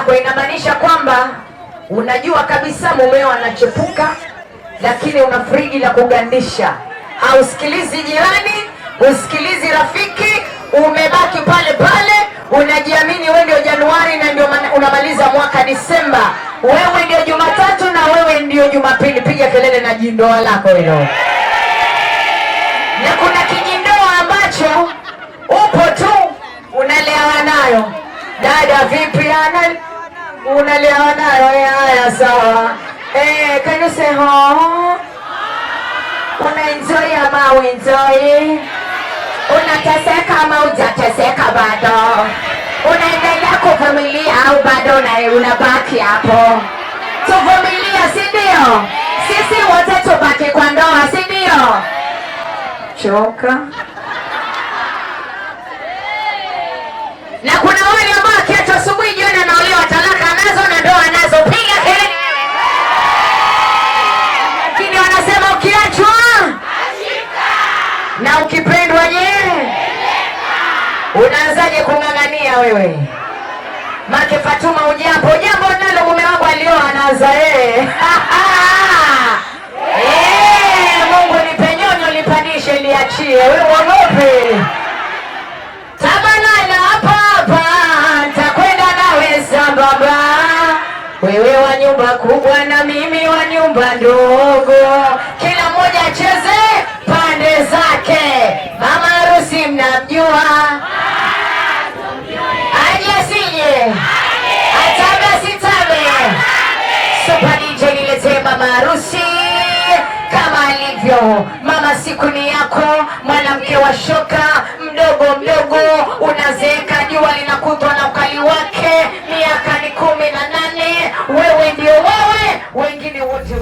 yako. Inamaanisha kwamba unajua kabisa mumeo anachepuka, lakini una friji la kugandisha. Hausikilizi jirani, usikilizi rafiki, umebaki pale pale, unajiamini wewe ndio Januari na ndio unamaliza mwaka Disemba. Wewe ndio Jumatatu na wewe ndio Jumapili. Piga kelele na jindoa lako hilo. Na kuna kijindoa ambacho upo tu unalewa nayo. Dada vipi ana unalewa nayo? Haya sawa. Can you say ho? Una enjoy ama enjoy? Unateseka ama hujateseka bado? Unaendelea kuvumilia au bado unabaki hapo? Tuvumilia, si ndio? Sisi wote tubaki kwa ndoa, si ndio? Choka. Na kuna wale ambao kiacha asubuhi jioni anaolewa, talaka nazo na ndoa nazo. Piga kelele. Lakini wanasema ukiachwa na ukipendwa unaanzaje kung'ang'ania wewe? Make Fatuma ujambo nalo mume wangu alioa anaanza Mungu nipe nyonyo lipandishe liachie. Wewe uogope. Tabanana hapa nitakwenda nawe sambamba. Wewe wa nyumba kubwa na mimi wa nyumba ndogo. Kila mmoja acheze pande zake. Mama harusi mnamjua? Super DJ niletee mama harusi kama alivyo. Mama siku ni yako, mwanamke wa shoka, mdogo unazeeka, jua linakutwa na ukali wake. Miaka ni 18, wewe ndio wewe, wengine wote